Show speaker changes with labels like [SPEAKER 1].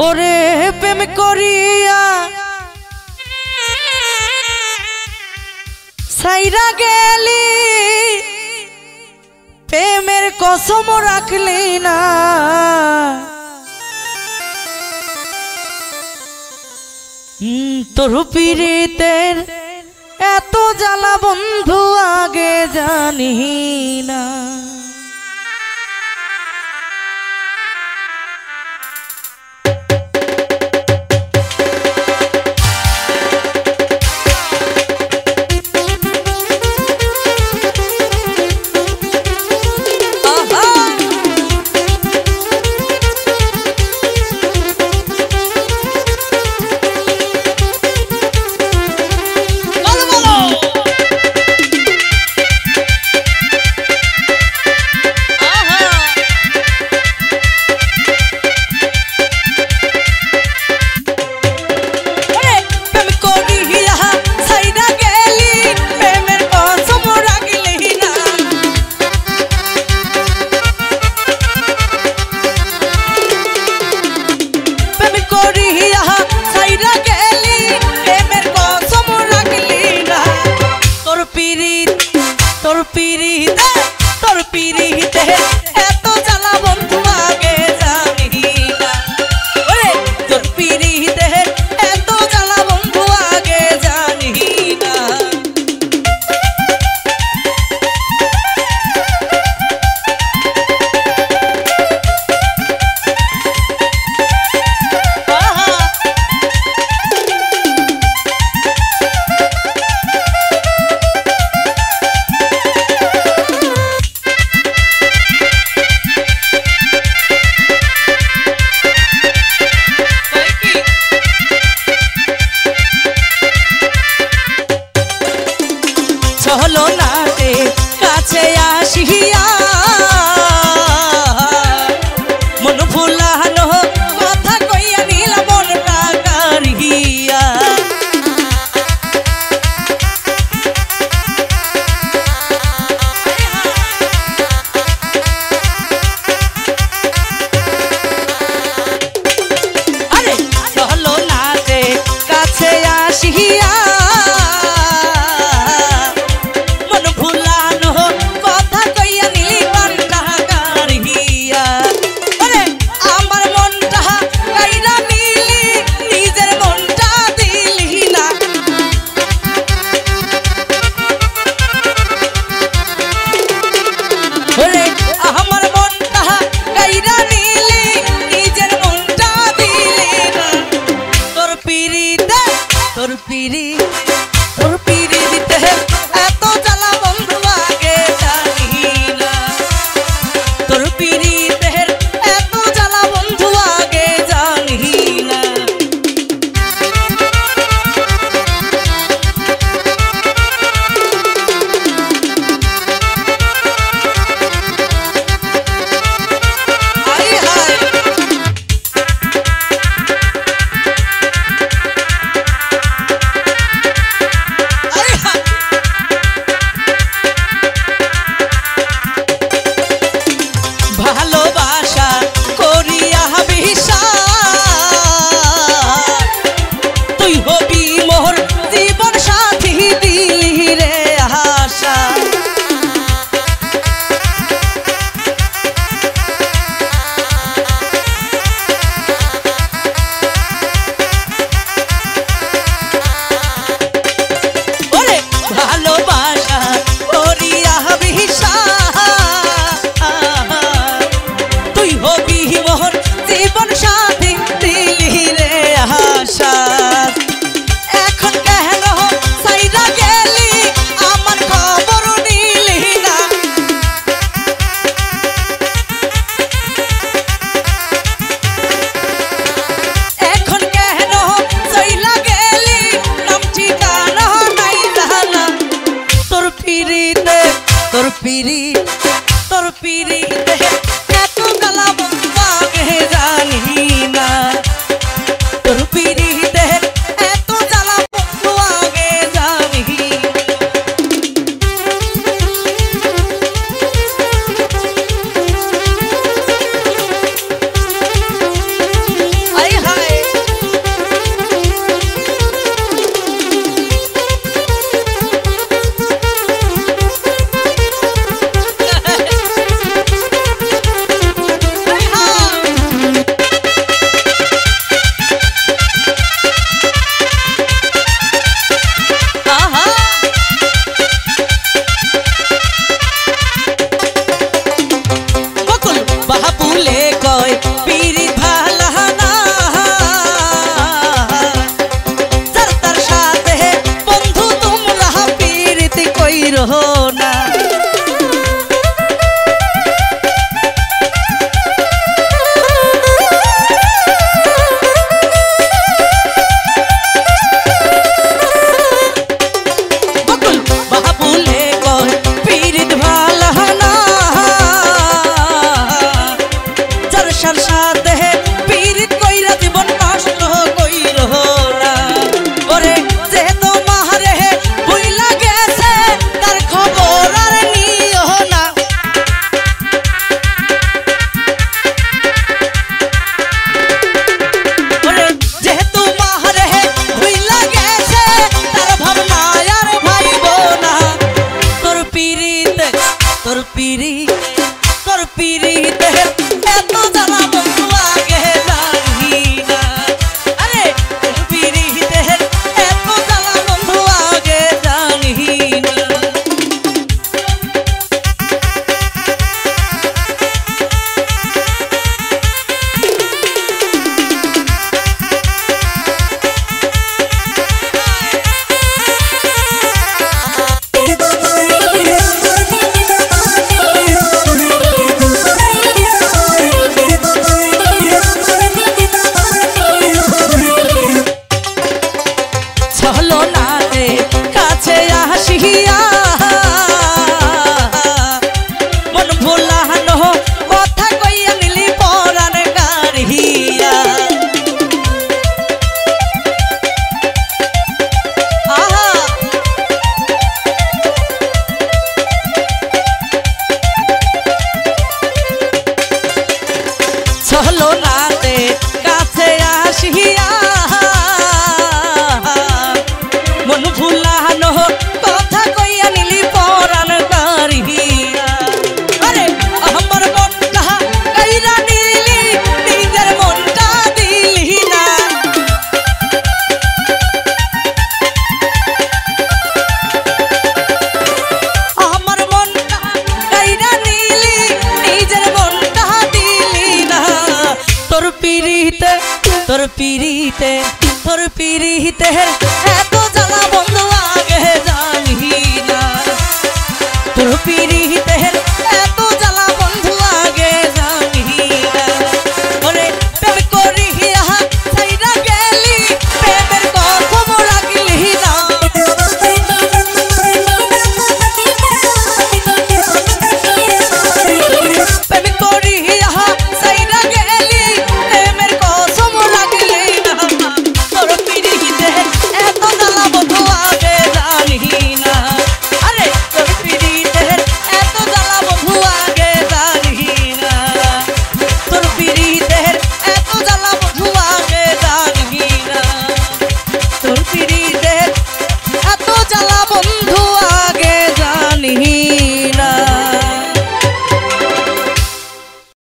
[SPEAKER 1] ওরে প্রেম করিয়া সাইরা গেলি, প্রেমের কসম রাখলি না। তোর পীড়িতের এত জ্বালা বন্ধু আগে জানি না। চলো নাতে কাছে আসিয়া মন ভুলানো কথা কইয়া নিল মনটা কারিয়া। আরে চলো নাতে কাছে আসিয়া তোর পীড়িতে এত জ্বালা বন্ধু আগে জানি না। তোর পীড়িতে এত জ্বালা বন্ধু আগে জানি না। তোর পীড়িতে এত জ্বালা বন্ধু আগে জানি না। তোর পীড়িতে এত জ্বালা বন্ধু আগে জানি না। না তোর পিরিতে এত জ্বালা বন্ধু আগে জানি না আরে তোর পিরিতে এত জ্বালা বন্ধু আগে জানি না চলো না রে কাছে আসিয়া মন ভোলানো কথা কইয়া নিলি পরাণ কারিয়া চলো না রে কাছে আসিয়া মন ভুলানো কথা কইয়া নিলি পরাণ কারিয়া আরে আমার মনটা কাইরা নিলি নিজের মনটা দিলি না আমার মনটা কাইরা নিলি নিজের মনটা দিলি না তোর পিরিতে